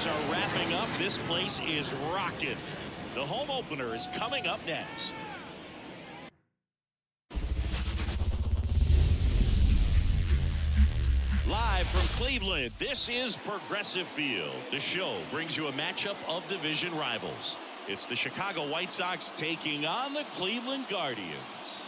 Hostilities are wrapping up. This place is rocking. The home opener is coming up next. Live from Cleveland, this is Progressive Field. The show brings you a matchup of division rivals. It's the Chicago White Sox taking on the Cleveland Guardians.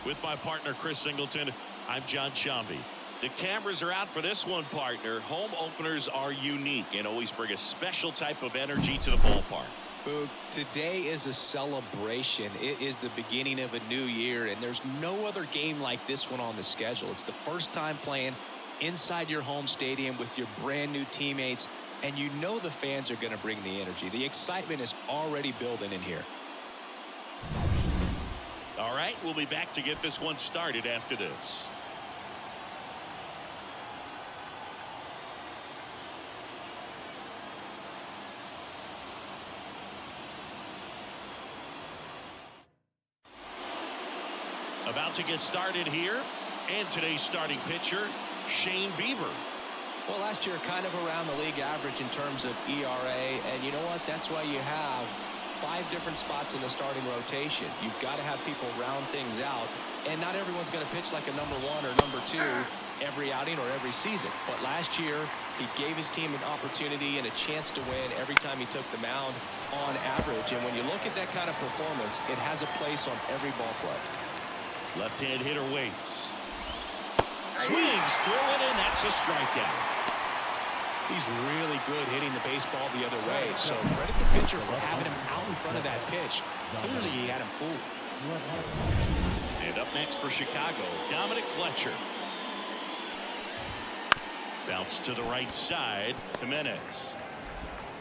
With my partner Chris Singleton, I'm John Shambi. The cameras are out for this one, partner. Home openers are unique and always bring a special type of energy to the ballpark. Boog, today is a celebration. It is the beginning of a new year, and there's no other game like this one on the schedule. It's the first time playing inside your home stadium with your brand new teammates, and you know the fans are going to bring the energy. The excitement is already building in here. All right, we'll be back to get this one started after this. About to get started here, and today's starting pitcher, Shane Bieber. Well, last year kind of around the league average in terms of ERA, and you know what? That's why you have 5 different spots in the starting rotation. You've got to have people round things out, and not everyone's going to pitch like a number 1 or number 2 every outing or every season. But last year, he gave his team an opportunity and a chance to win every time he took the mound on average. And when you look at that kind of performance, it has a place on every ball club. Left-hand hitter waits. Swings through it, and that's a strikeout. He's really good hitting the baseball the other way. So credit the pitcher for having him out in front of that pitch. Clearly, he had him fooled. And up next for Chicago, Dominic Fletcher. Bounce to the right side. Gimenez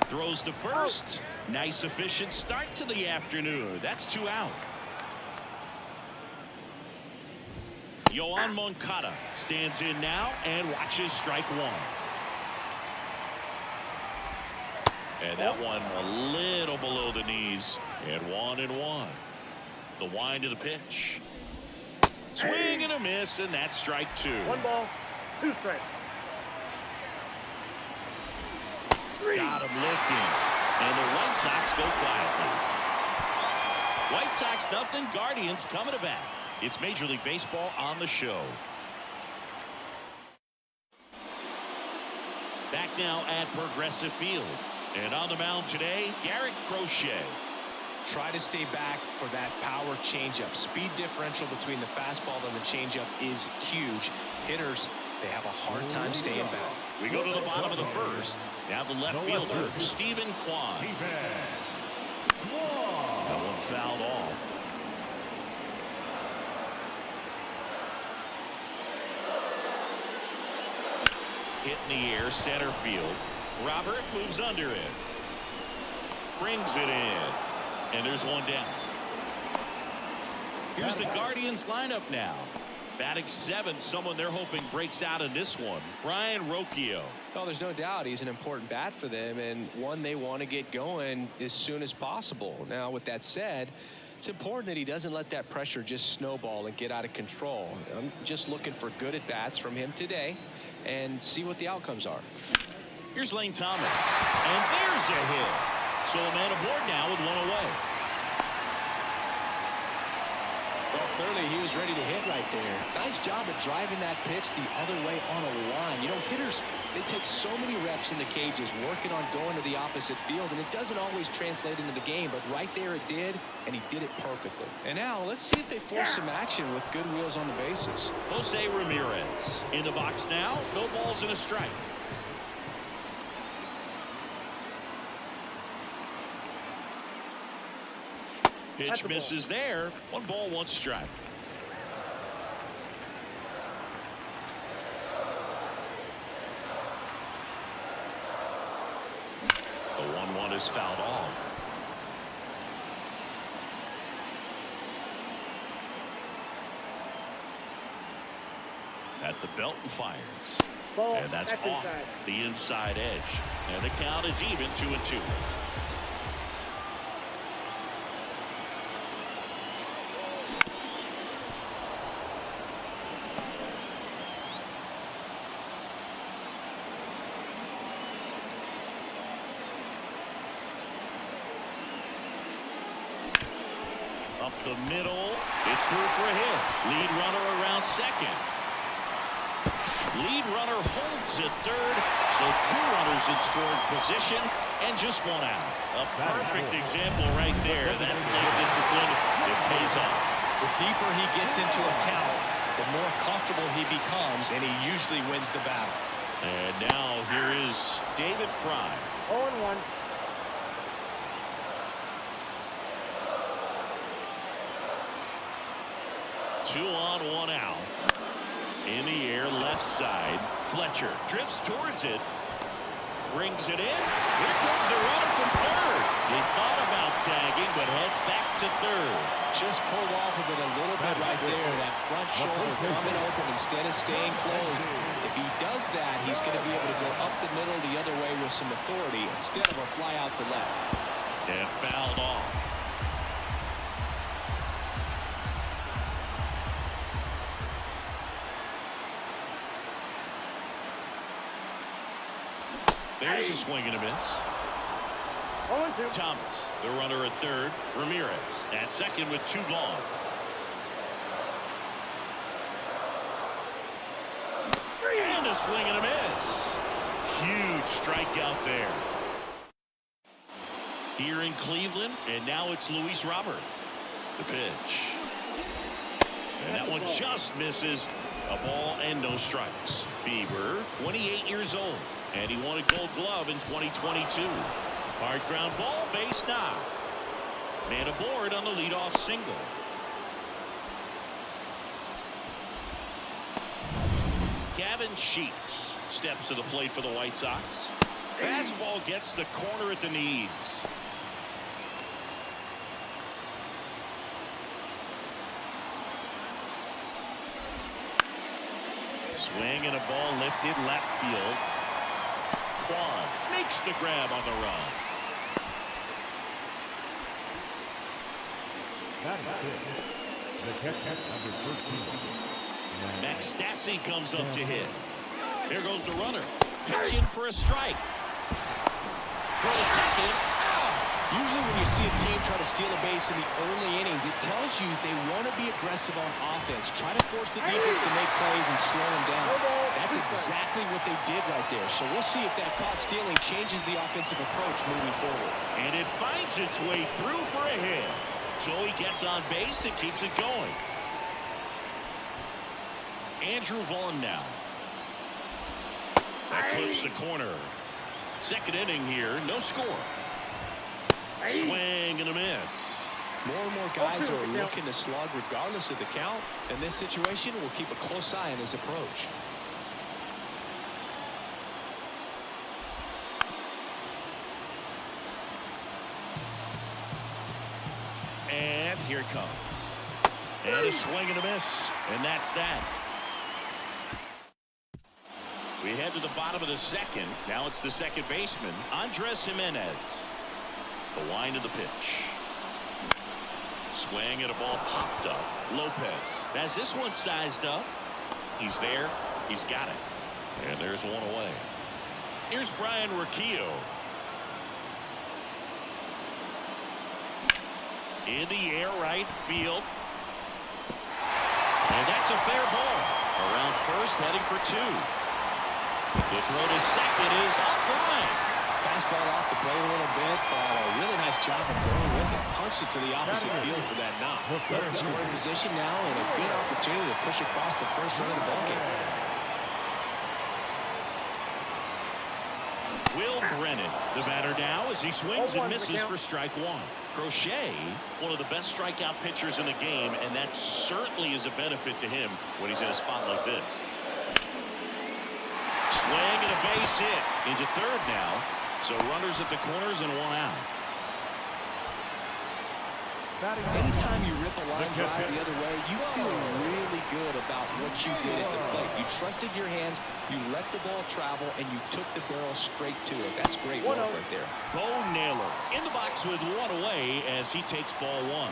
throws to first. Nice, efficient start to the afternoon. That's 2 out. Moncada stands in now and watches strike 1. And that one a little below the knees. And 1-1. The wind of the pitch. Swing and a miss, and that's strike 2. 1 ball, 2 strikes. Got him looking. And the White Sox go quietly. White Sox nothing. Guardians coming to bat. It's Major League Baseball on the show. Back now at Progressive Field. And on the mound today, Garrett Crochet. Try to stay back for that power changeup. Speed differential between the fastball and the changeup is huge. Hitters, they have a hard time staying back. We go to the bottom of the first. Now the left fielder, Stephen Kwan. That one fouled off. Hit in the air, center field. Robert moves under it. Brings it in. And there's one down. Here's the Guardians lineup now. Batting 7, someone they're hoping breaks out in this one. Brian Rocchio. Well, there's no doubt he's an important bat for them and one they want to get going as soon as possible. Now, with that said, it's important that he doesn't let that pressure just snowball and get out of control. I'm just looking for good at-bats from him today and see what the outcomes are. Here's Lane Thomas. And there's a hit. So a man aboard now with 1 away. Well, clearly he was ready to hit right there. Nice job of driving that pitch the other way on a line. You know, hitters, they take so many reps in the cages working on going to the opposite field, and it doesn't always translate into the game, but right there it did, and he did it perfectly. And now let's see if they force some action with good wheels on the bases. Jose Ramirez in the box now. No balls and a strike. Pitch misses there. 1 ball, 1 strike. The 1-1 is fouled off. At the belt and fires. And that's off the inside edge. And the count is even, 2-2. Up the middle. It's through for a hit. Lead runner around second. Lead runner holds at third. So 2 runners in scoring position and just 1 out. A perfect example right there. That plate discipline, it pays off. The deeper he gets into a count, the more comfortable he becomes, and he usually wins the battle. And now here is David Fry. 0-1. Two on, 1 out. In the air, left side. Fletcher drifts towards it. Brings it in. Here comes the runner from third. He thought about tagging, but heads back to third. Just pulled off of it a little bit right there. That front shoulder coming open instead of staying closed. If he does that, he's going to be able to go up the middle the other way with some authority instead of a fly out to left. And fouled off. There's a swing and a miss. 0-2. Thomas, the runner at third. Ramirez at second with 2 gone. And a swing and a miss. Huge strikeout there. Here in Cleveland, and now it's Luis Robert. The pitch. And that one just misses. A ball and no strikes. Bieber, 28 years old. And he won a Gold Glove in 2022. Hard ground ball, base knock. Man aboard on the leadoff single. Gavin Sheets steps to the plate for the White Sox. Fastball gets the corner at the knees. Swing and a ball lifted left field. Quan makes the grab on the run. Max Stassi comes up to hit. Here goes the runner. Pitch in for a strike. For the second. Usually when you see a team try to steal a base in the early innings, it tells you they want to be aggressive on offense. Try to force the defense to make plays and slow them down. That's exactly what they did right there. So we'll see if that caught stealing changes the offensive approach moving forward. And it finds its way through for a hit. So he gets on base and keeps it going. Andrew Vaughn now. That clips the corner. Second inning here, no score. Swing and a miss. More and more guys are looking to slug regardless of the count. In this situation, we'll keep a close eye on his approach. And here it comes. And a swing and a miss. And that's that. We head to the bottom of the second. Now it's the second baseman, Andres Gimenez. The wind of the pitch. Swing and a ball popped up. Lopez has this one sized up. He's there. He's got it. And there's one away. Here's Brian Riccio. In the air, right field. And that's a fair ball. Around first, heading for 2. The throw to second is offline. Fastball off the plate a little bit, but a really nice job of going with it. Punched it to the opposite field for that knock. Well, scoring position now and a good opportunity to push across the first run of the ballgame. Will Brennan, the batter now, as he swings and misses for strike 1. Crochet, one of the best strikeout pitchers in the game, and that certainly is a benefit to him when he's in a spot like this. Swing and a base hit into third now. So runners at the corners and 1 out. Anytime you rip a line drive the other way, you feel really good about what you did at the plate. You trusted your hands, you let the ball travel, and you took the barrel straight to it. That's great work right there. Bo Naylor in the box with 1 away as he takes ball 1.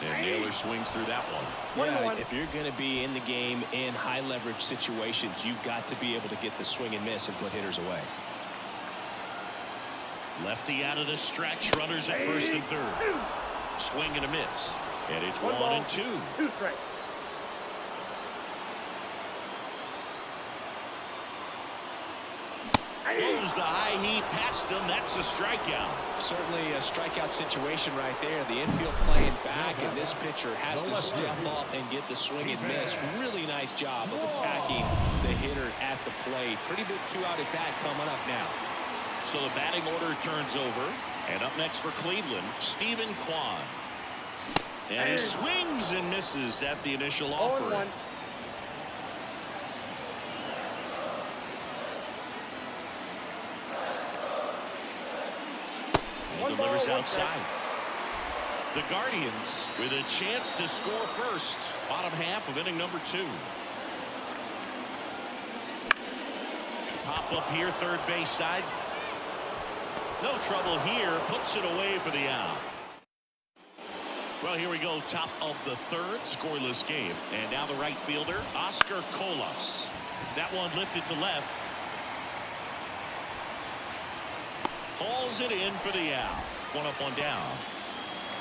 And Naylor swings through that one. Yeah, if you're going to be in the game in high leverage situations, you've got to be able to get the swing and miss and put hitters away. Lefty out of the stretch. Runners at first and third. Swing and a miss. And it's 1 and 2. 2 strikes. Goes the high heat past him. That's a strikeout. Certainly a strikeout situation right there. The infield playing back, and this pitcher has to step up and get the swing and miss. Really nice job of attacking the hitter at the plate. Pretty big 2-out at bat coming up now. So the batting order turns over. And up next for Cleveland, Stephen Kwan. And he swings and misses at the initial offer. 0-1. Delivers outside. The Guardians with a chance to score first. Bottom half of inning number 2. Pop up here, third base side. No trouble here. Puts it away for the out. Well, here we go. Top of the third. Scoreless game. And now the right fielder, Oscar Colas. That one lifted to left. Hauls it in for the out. 1 up, 1 down.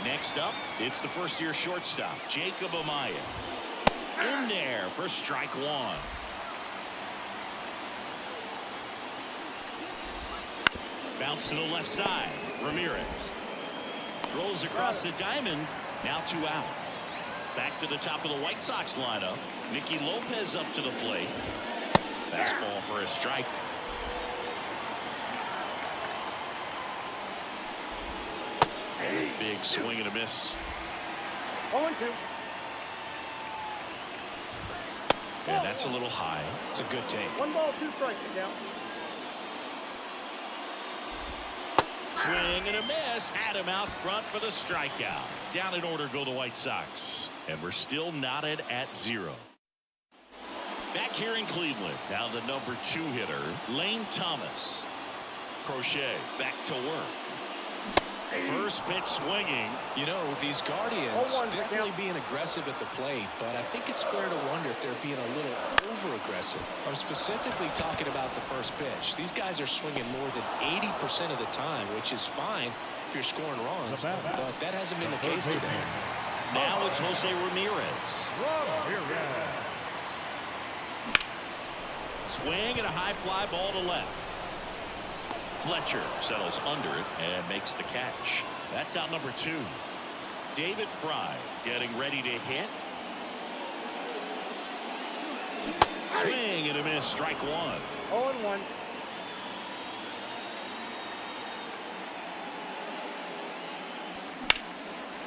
Next up, it's the first-year shortstop, Jacob Amaya. In there for strike 1. Bounce to the left side. Ramirez rolls across the diamond. Now 2 out. Back to the top of the White Sox lineup. Nicky Lopez up to the plate. Fastball for a strike. Big swing and a miss. 0-2. And that's a little high. It's a good take. 1 ball, 2 strikes. Down. Swing and a miss. Had him out front for the strikeout. Down in order go the White Sox. And we're still knotted at 0. Back here in Cleveland. Now the number 2 hitter, Lane Thomas. Crochet back to work. First pitch swinging. You know, these Guardians definitely being aggressive at the plate, but I think it's fair to wonder if they're being a little over-aggressive. I'm specifically talking about the first pitch. These guys are swinging more than 80% of the time, which is fine if you're scoring runs, but that hasn't been the case today. Now it's Jose Ramirez. Swing and a high fly ball to left. Fletcher settles under it and makes the catch. That's out number 2. David Fry getting ready to hit. Swing and a miss. Strike 1. 0-1.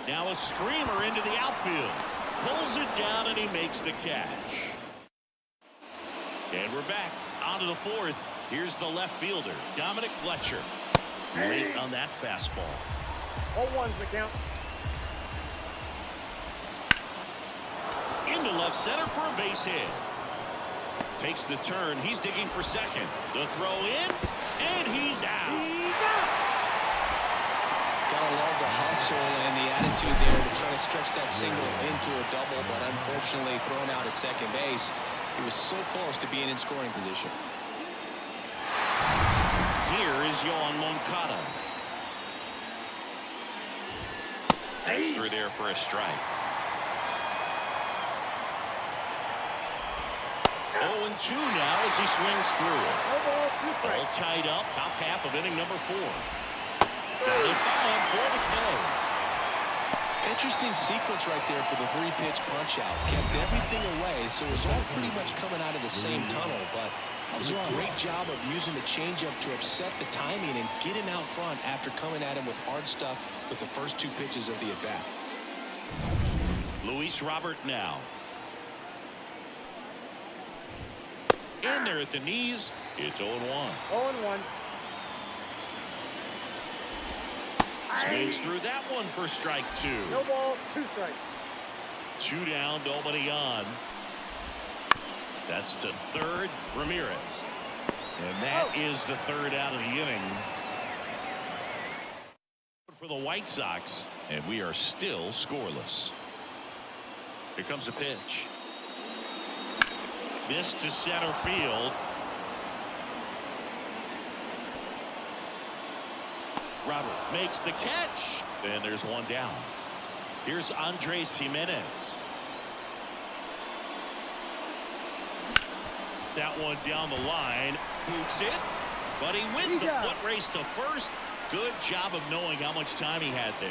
Now a screamer into the outfield. Pulls it down and he makes the catch. And we're back onto the 4th. Here's the left fielder, Dominic Fletcher. Late on that fastball. 0-1's the count. Into left center for a base hit. Takes the turn. He's digging for second. The throw in, and he's out. Gotta love the hustle and the attitude there to try to stretch that single into a double, but unfortunately thrown out at second base. He was so close to being in scoring position. Here is Moncada. That's through there for a strike. 0-2 now as he swings through it. 1 ball, 2 strikes. All tied up. Top half of inning number 4. Got it by him for the play. Interesting sequence right there for the 3-pitch punch out. Kept everything away, so it was all pretty much coming out of the same tunnel, but it was a great job of using the changeup to upset the timing and get him out front after coming at him with hard stuff with the first 2 pitches of the at-bat. Luis Robert now. In there at the knees. It's 0-1. 0-1. Swings through that one for strike 2. No ball, 2 strikes. 2 down, nobody on. That's to third, Ramirez. And that is the 3rd out of the inning for the White Sox, and we are still scoreless. Here comes a pitch. This to center field. Robert makes the catch, and there's one down. Here's Gimenez. That one down the line. Boots it, but he wins the foot race to first. Good job of knowing how much time he had there.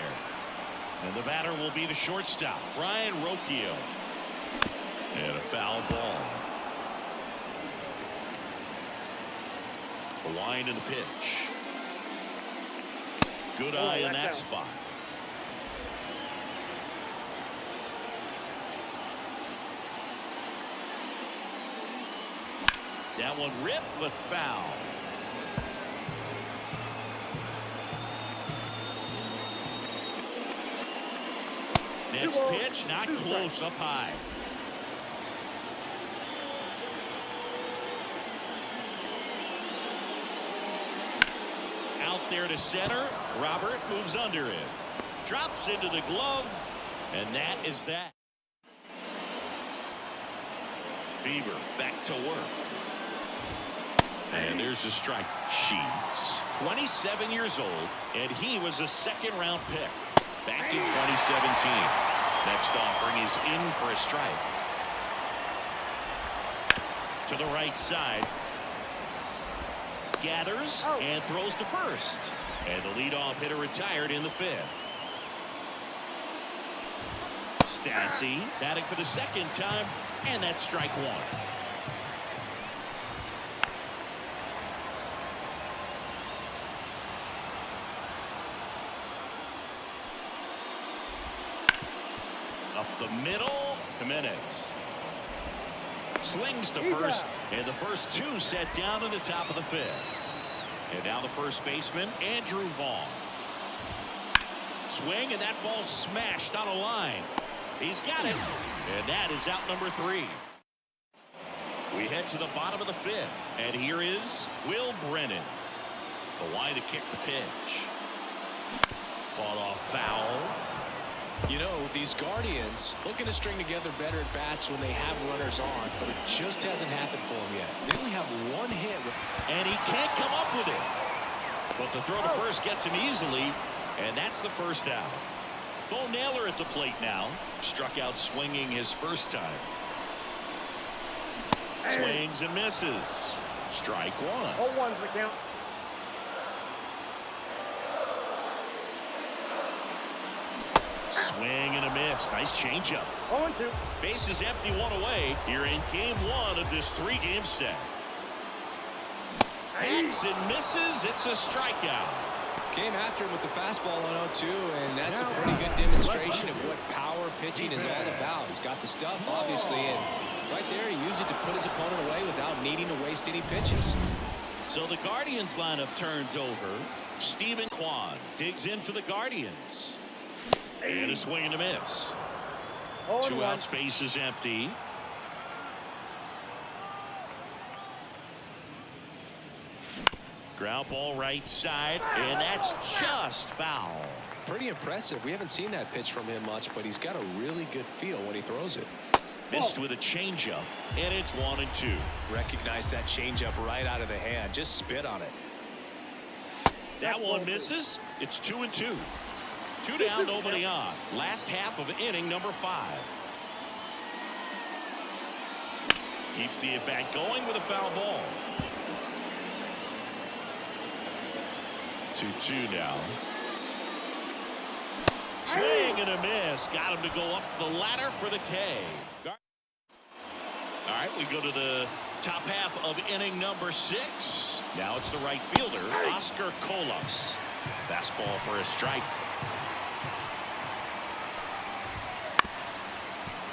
And the batter will be the shortstop, Brian Rocchio. And a foul ball. The line and the pitch. Good eye in that spot. That one ripped, but foul. Next pitch, not close, up high. Out there to center. Robert moves under it. Drops into the glove. And that is that. Bieber back to work. And there's the strike. Sheets, 27 years old, and he was a second-round pick back in 2017. Next offering is in for a strike. To the right side. Gathers and throws to first. And the leadoff hitter retired in the fifth. Stassi batting for the second time, and that's strike one. Up the middle, Gimenez slings to first, and the first two set down in the top of the fifth. And now the first baseman, Andrew Vaughn. Swing, and that ball smashed on a line. He's got it, and that is out number 3. We head to the bottom of the fifth, and here is Will Brennan. The line to kick the pitch. Fought off foul. You know, these Guardians looking to string together better at bats when they have runners on, but it just hasn't happened for them yet. They only have one hit, and he can't come up with it. But the throw to first gets him easily, and that's the first out. Bo Naylor at the plate now. Struck out swinging his first time. Swings and misses. Strike one. 0-1's the count. Swing and a miss. Nice changeup. 0-2. Base is empty, one away. Here in game 1 of this 3-game set. Hacks and misses. It's a strikeout. Came after him with the fastball on 0-2, and that's a pretty good demonstration of what power pitching is all about. He's got the stuff, obviously, and right there he used it to put his opponent away without needing to waste any pitches. So the Guardians lineup turns over. Stephen Kwan digs in for the Guardians. And a swing and a miss. 2 outs, base is empty. Ground ball right side, and that's just foul. Pretty impressive. We haven't seen that pitch from him much, but he's got a really good feel when he throws it. Missed with a changeup, and it's 1-2. Recognize that changeup right out of the hand. Just spit on it. That one misses. It's 2-2. 2 down, nobody on. Last half of inning number 5. Keeps the at-bat going with a foul ball. 2-2 now. Swing and a miss. Got him to go up the ladder for the K. All right, we go to the top half of inning number 6. Now it's the right fielder, Oscar Colas. Fastball for a strike.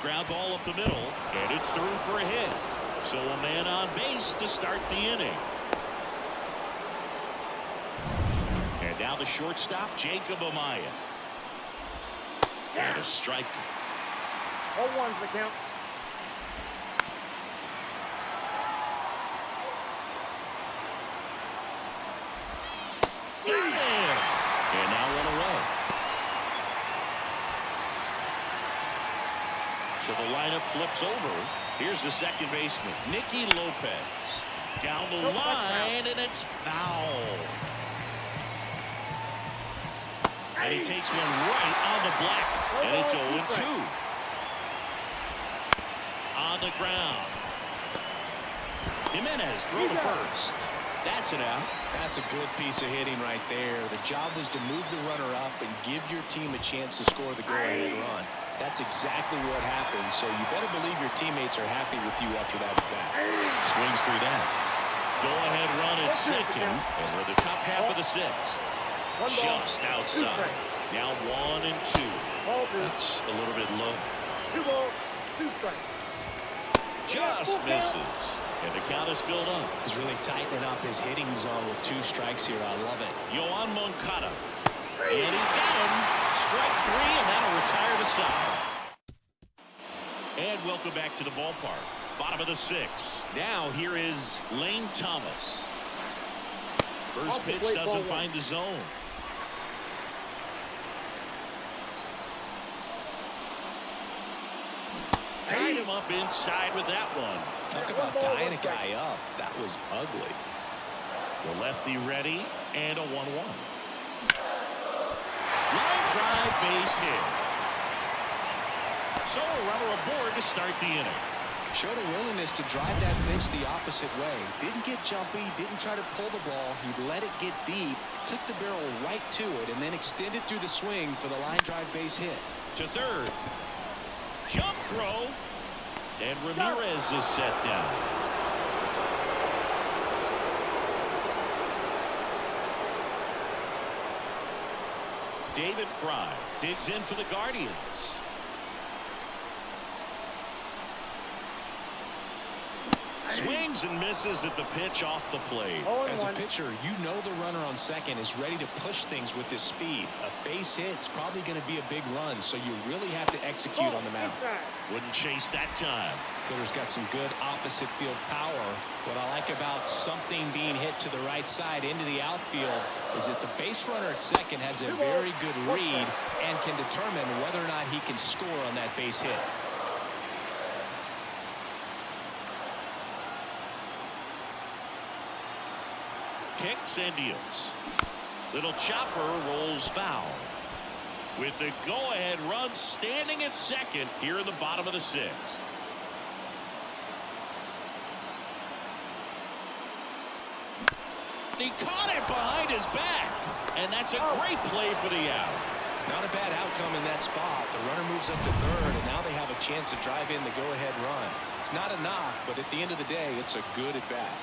Ground ball up the middle, and it's through for a hit. So a man on base to start the inning. And now the shortstop, Jacob Amaya. And a strike. 0-1's the count. Got him! And now one away. So the lineup flips over. Here's the second baseman, Nicky Lopez. Down the line, and it's foul. And he takes one right on the black. And it's 0-2. On the ground. Gimenez throw to first. That's it out. That's a good piece of hitting right there. The job was to move the runner up and give your team a chance to score the go-ahead run. That's exactly what happened, so you better believe your teammates are happy with you after that at-bat. Swings through that. Go-ahead run at second, and we're the top half of the sixth. Just outside. Now 1-2. That's a little bit low. 2 balls, 2 strikes. Just misses. And the count is filled up. He's really tightening up his hitting zone with 2 strikes here. I love it. Moncada. And he got him. Strike 3, and that'll retire the side. And welcome back to the ballpark. Bottom of the 6th. Now here is Lane Thomas. First pitch doesn't find the zone. Tied him up inside with that one. Talk about tying a guy up. That was ugly. The lefty ready, and a 1-1. Line drive, base hit. So a runner aboard to start the inning. Showed a willingness to drive that pitch the opposite way. Didn't get jumpy, didn't try to pull the ball. He let it get deep, took the barrel right to it, and then extended through the swing for the line drive base hit. To third. Jump throw. And Ramirez is set down. David Fry digs in for the Guardians. Swings and misses at the pitch off the plate. As a pitcher, you know the runner on second is ready to push things with his speed. A base hit's probably going to be a big run, so you really have to execute on the mound. Wouldn't chase that time. Hitter's got some good opposite field power. What I like about something being hit to the right side into the outfield is that the base runner at second has a very good read and can determine whether or not he can score on that base hit. Kicks and deals. Little chopper rolls foul. With the go-ahead run standing at second here in the bottom of the 6th. He caught it behind his back. And that's a great play for the out. Not a bad outcome in that spot. The runner moves up to third, and now they have a chance to drive in the go-ahead run. It's not a knock, but at the end of the day, it's a good at-bat.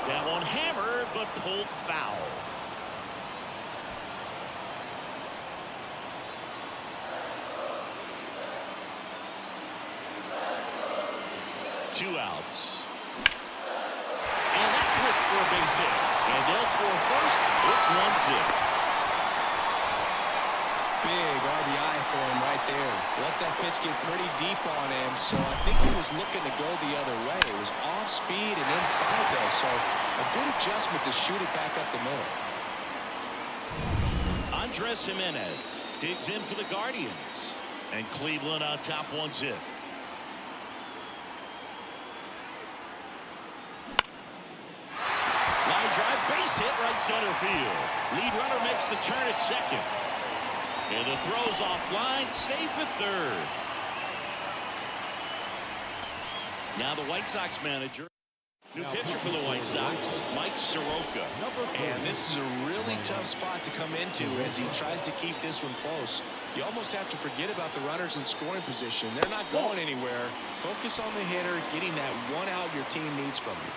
That one hammered, but pulled foul. Two outs. And that's whipped for a base hit. And they'll score first. It's 1-0. Big RBI for him right there. Let that pitch get pretty deep on him, so I think he was looking to go the other way. It was off speed and inside though, so a good adjustment to shoot it back up the middle. Andres Gimenez digs in for the Guardians. And Cleveland on top 1-0. Line drive, base hit, right center field. Lead runner makes the turn at second. And the throw's offline, safe at third. Now the White Sox manager. New pitcher for the White Sox, Mike Soroka. And this is a really tough spot to come into as he tries to keep this one close. You almost have to forget about the runners in scoring position. They're not going anywhere. Focus on the hitter, getting that one out your team needs from you.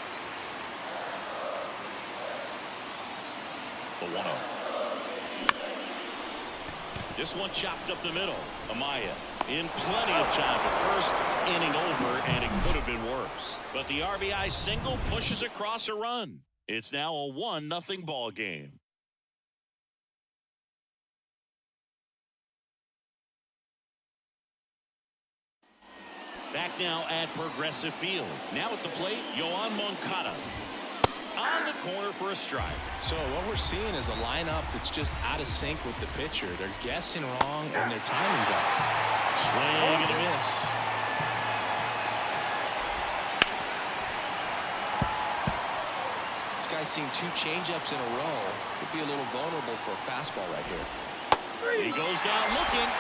The 1-0. This one chopped up the middle. Amaya in plenty of time. The first inning over, and it could have been worse. But the RBI single pushes across a run. It's now a 1-0 ball game. Back now at Progressive Field. Now at the plate, Moncada. On the corner for a strike. So what we're seeing is a lineup that's just out of sync with the pitcher. They're guessing wrong and their timing's off. Swing and a miss. This guy's seen 2 changeups in a row. Could be a little vulnerable for a fastball right here. He goes down looking.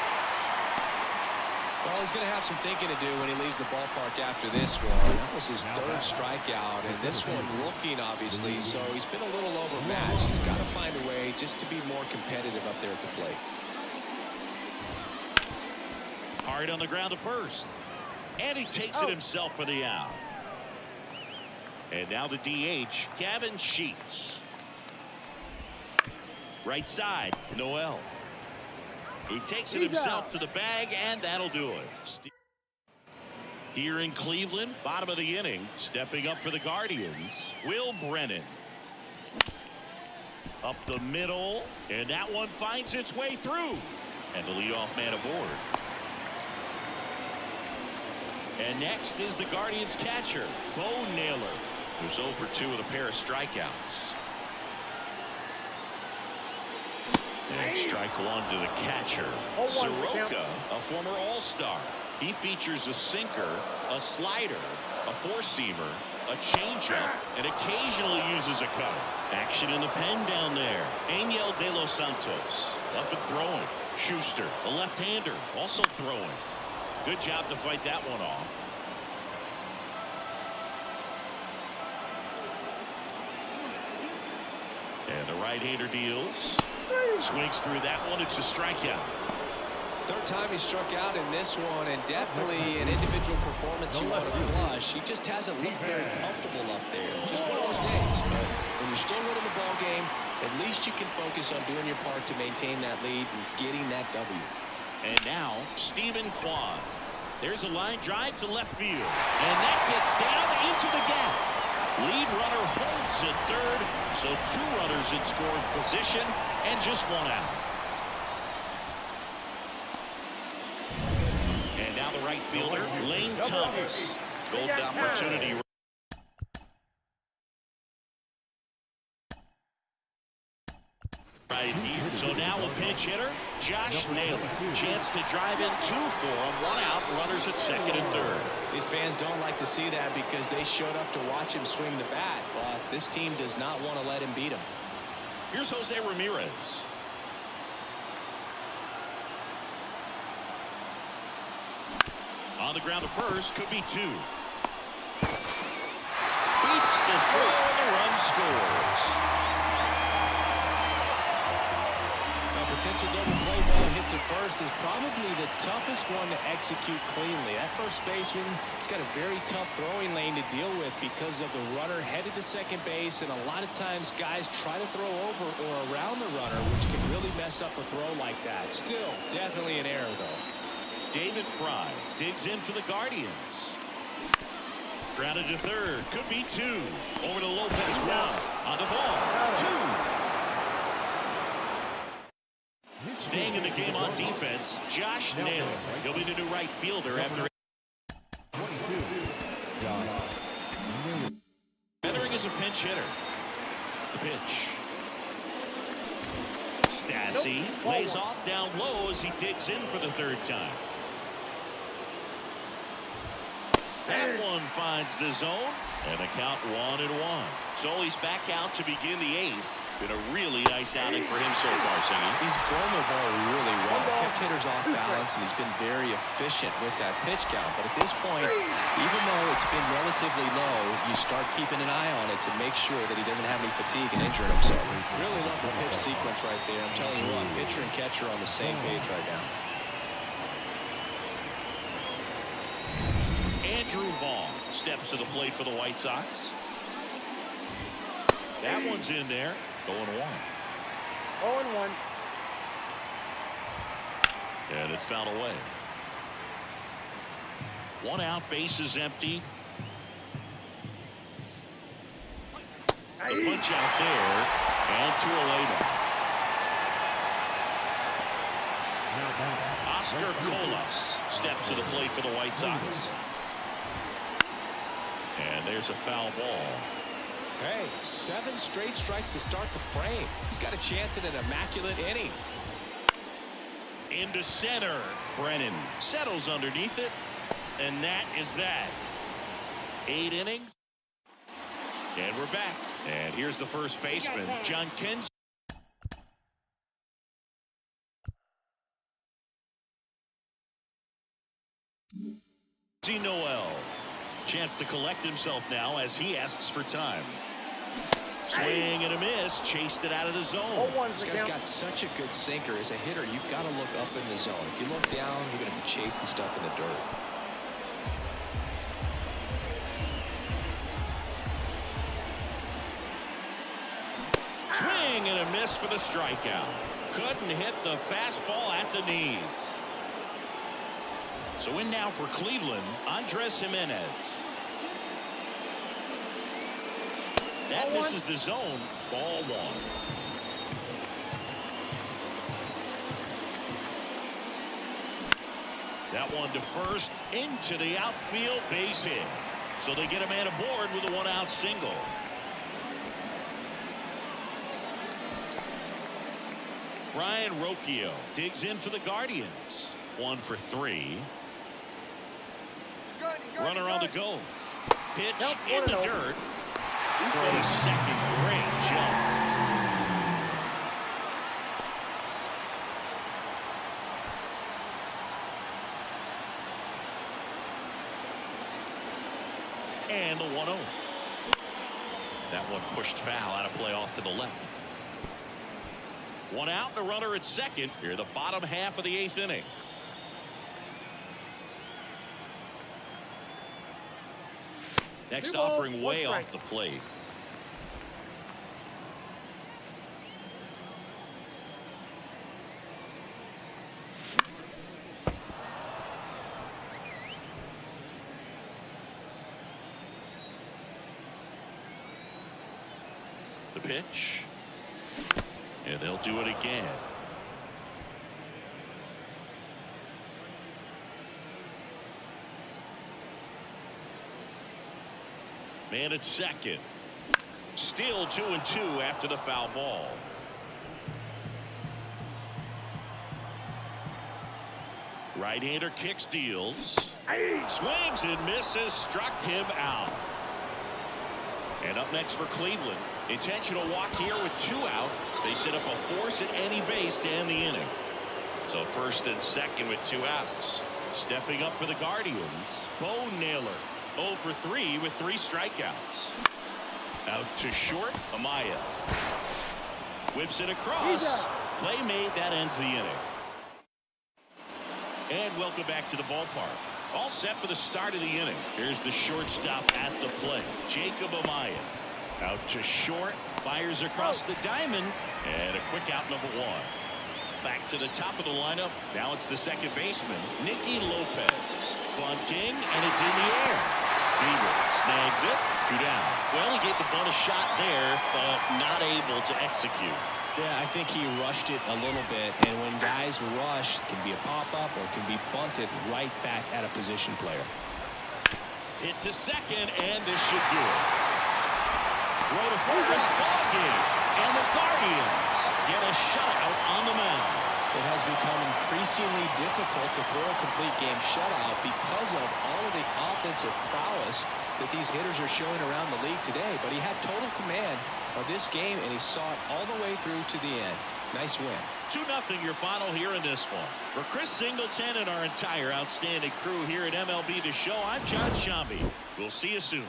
Well, he's going to have some thinking to do when he leaves the ballpark after this one. That was his 3rd strikeout, and this one looking, obviously, so he's been a little overmatched. He's got to find a way just to be more competitive up there at the plate. Hard on the ground to first. And he takes it himself for the out. And now the DH, Gavin Sheets. Right side, Noel. He takes it himself to the bag, and that'll do it. Here in Cleveland, bottom of the inning, stepping up for the Guardians, Will Brennan. Up the middle, and that one finds its way through. And the leadoff man aboard. And next is the Guardians catcher, Bo Naylor, who's 0 for 2 with a pair of strikeouts. And strike 1 to the catcher. Soroka, a former All-Star. He features a sinker, a slider, a four-seamer, a changeup, and occasionally uses a cutter. Action in the pen down there. Angel De Los Santos up and throwing. Schuster, a left-hander, also throwing. Good job to fight that one off. And the right-hander deals. Swings through that one. It's a strikeout. 3rd time he struck out in this one, and definitely an individual performance you want to flush. He just hasn't looked very comfortable up there. Just one of those days. But when you're still winning the ball game, at least you can focus on doing your part to maintain that lead and getting that W. And now Stephen Kwan. There's a line drive to left field, and that gets down into the gap. Lead runner holds at 3rd, so 2 runners in scoring position and just 1 out. And now the right fielder, Lane Thomas. Golden opportunity. Right here. So now a pinch hitter, Josh Naylor. Chance to drive in 2 for him. 1 out, runners at 2nd and 3rd. These fans don't like to see that because they showed up to watch him swing the bat, but this team does not want to let him beat him. Here's Jose Ramirez. On the ground to first, could be 2. Beats the throw, and the run scores. Potential double play ball hit to first is probably the toughest one to execute cleanly. That first baseman has got a very tough throwing lane to deal with because of the runner headed to second base, and a lot of times guys try to throw over or around the runner, which can really mess up a throw like that. Still, definitely an error, though. David Fry digs in for the Guardians. Grounded to 3rd, could be 2. Over to Lopez, 1. On the ball, 2. Staying in the game on defense, Josh Naylor. He'll be the new right fielder after. Entering as a pinch hitter. The pitch. Stassi lays off down low as he digs in for the 3rd time. That one finds the zone, and the count 1-1. So he's back out to begin the 8th. Been a really nice outing for him so far, Singer. He's blown the ball really well. Kept hitters off balance, and he's been very efficient with that pitch count. But at this point, even though it's been relatively low, you start keeping an eye on it to make sure that he doesn't have any fatigue and injuring himself. Really love the pitch sequence right there. I'm telling you what, pitcher and catcher on the same page right now. Andrew Vaughn steps to the plate for the White Sox. That one's in there. 0-1. 0-1. And it's fouled away. 1 out, bases empty. The punch out there, and to a layup. Oscar Colas steps to the plate for the White Sox. And there's a foul ball. Hey, 7 straight strikes to start the frame. He's got a chance at an immaculate inning. Into center. Brennan settles underneath it. And that is that. 8 innings. And we're back. And here's the first baseman, Jhonkensy Noel. Chance to collect himself now as he asks for time. Swing and a miss. Chased it out of the zone. This guy's got such a good sinker. As a hitter, you've got to look up in the zone. If you look down, you're going to be chasing stuff in the dirt. Swing and a miss for the strikeout. Couldn't hit the fastball at the knees. So in now for Cleveland, Gimenez. That misses the zone. Ball one. That one to first, into the outfield, base hit. So they get a man aboard with a one-out single. Ryan Rocchio digs in for the Guardians. 1 for 3. Runner on the go. Pitch in the dirt. For the second. Great jump. And the 1-0. That one pushed foul out of play off to the left. One out, the runner at second. Here the bottom half of the 8th inning. Next offering way off the plate. The pitch. And they'll do it again. Man at second. Still 2-2 after the foul ball. Right-hander kicks, deals. Swings and misses. Struck him out. And up next for Cleveland. Intentional walk here with 2 out. They set up a force at any base to end the inning. So first and second with 2 outs. Stepping up for the Guardians, Bo Naylor. 0 for 3 with 3 strikeouts. Out to short, Amaya. Whips it across. Play made, that ends the inning. And welcome back to the ballpark. All set for the start of the inning. Here's the shortstop at the plate, Jacob Amaya. Out to short, fires across the diamond, and a quick out, number 1. Back to the top of the lineup. Now it's the second baseman, Nicky Lopez. Bunting, and it's in the air. Bieber snags it. 2 down. Well, he gave the bunt a shot there, but not able to execute. Yeah, I think he rushed it a little bit, and when guys rush, it can be a pop-up or it can be bunted right back at a position player. Hit to second, and this should do it. Throw to first, ball game, and the Guardians get a shutout on the mound. It has become increasingly difficult to throw a complete game shutout because of all of the offensive prowess that these hitters are showing around the league today. But he had total command of this game, and he saw it all the way through to the end. Nice win. 2-0 your final here in this one. For Chris Singleton and our entire outstanding crew here at MLB The Show, I'm John Shambi. We'll see you soon.